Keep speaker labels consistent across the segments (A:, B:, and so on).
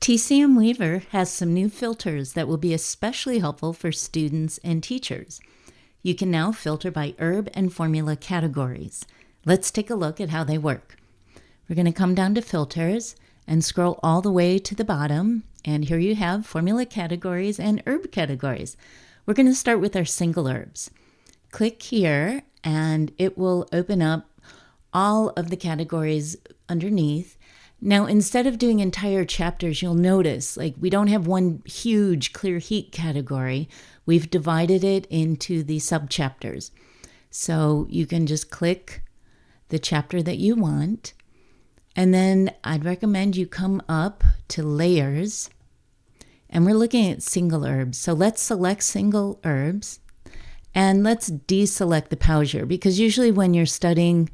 A: TCM Weaver has some new filters that will be especially helpful for students and teachers. You can now filter by herb and formula categories. Let's take a look at how they work. We're going to come down to filters and scroll all the way to the bottom, and here you have formula categories and herb categories. We're going to start with our single herbs. Click here and it will open up all of the categories underneath. Now, instead of doing entire chapters, you'll notice like we don't have one huge clear heat category. We've divided it into the subchapters. So you can just click the chapter that you want. And then I'd recommend you come up to layers. And we're looking at single herbs. So let's select single herbs. And let's deselect the Pauser, because usually when you're studying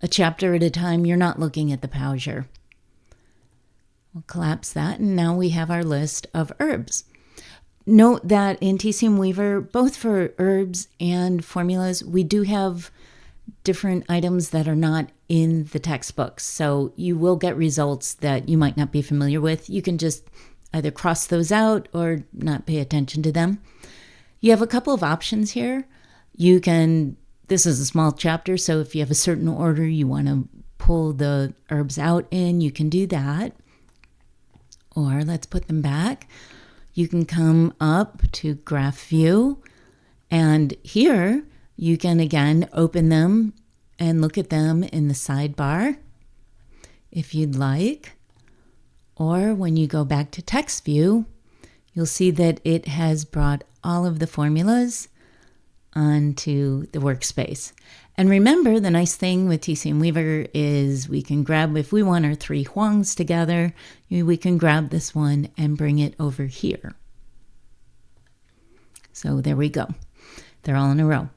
A: a chapter at a time, you're not looking at the Pauser. We'll collapse that, and now we have our list of herbs. Note that in TCM Weaver, both for herbs and formulas, we do have different items that are not in the textbooks. So you will get results that you might not be familiar with. You can just either cross those out or not pay attention to them. You have a couple of options here. This is a small chapter, so if you have a certain order you want to pull the herbs out in, you can do that. Or let's put them back. You can come up to Graph View, and here you can again open them and look at them in the sidebar if you'd like. Or when you go back to Text View, you'll see that it has brought all of the formulas onto the workspace. And remember, the nice thing with TCM Weaver is we can grab, if we want our three Huangs together, we can grab this one and bring it over here. So there we go. They're all in a row.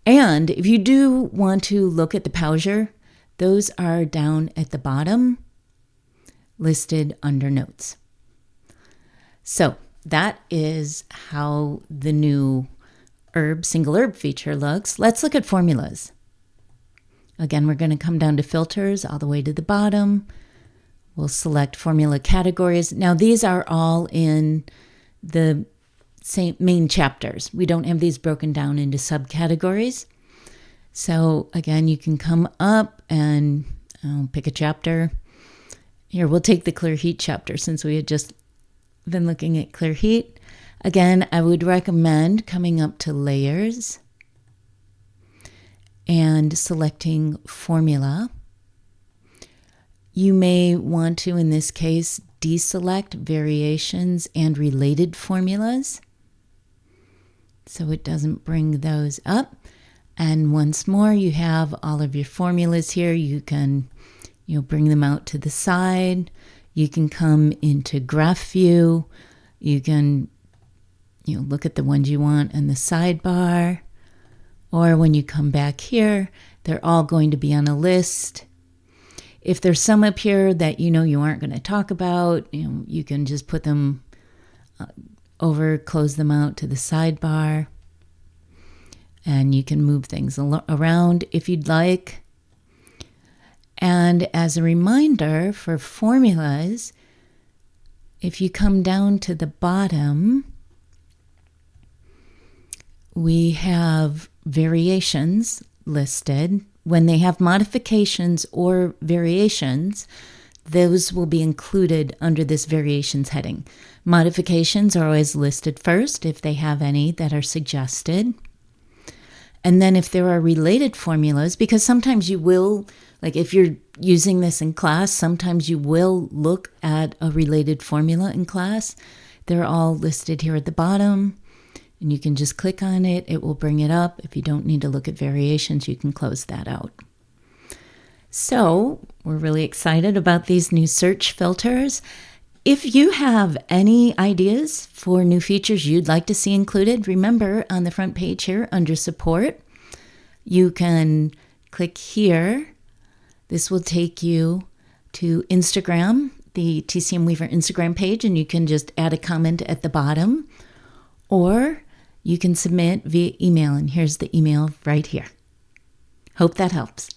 A: And if you do want to look at the Pauser, those are down at the bottom, listed under Notes. So that is how the new single herb feature looks. Let's look at formulas. Again, we're going to come down to filters all the way to the bottom. We'll select formula categories. Now these are all in the same main chapters. We don't have these broken down into subcategories. So again, you can come up and pick a chapter. Here, we'll take the clear heat chapter since we had just been looking at clear heat. Again, I would recommend coming up to layers and selecting formula. You may want to, in this case, deselect variations and related formulas so it doesn't bring those up. And once more, you have all of your formulas here. You can bring them out to the side. You can come into Graph View. You can look at the ones you want in the sidebar. Or when you come back here, they're all going to be on a list. If there's some up here that you aren't going to talk about, you can just put them over, close them out to the sidebar. And you can move things around if you'd like. And as a reminder for formulas, if you come down to the bottom, we have variations listed. When they have modifications or variations, those will be included under this variations heading. Modifications are always listed first if they have any that are suggested. And then if there are related formulas, because sometimes you will, like if you're using this in class, sometimes you will look at a related formula in class. They're all listed here at the bottom. And you can just click on it. It will bring it up. If you don't need to look at variations, you can close that out. So we're really excited about these new search filters. If you have any ideas for new features you'd like to see included, remember on the front page here under support, you can click here. This will take you to Instagram, the TCM Weaver Instagram page, and you can just add a comment at the bottom. Or you can submit via email, and here's the email right here. Hope that helps.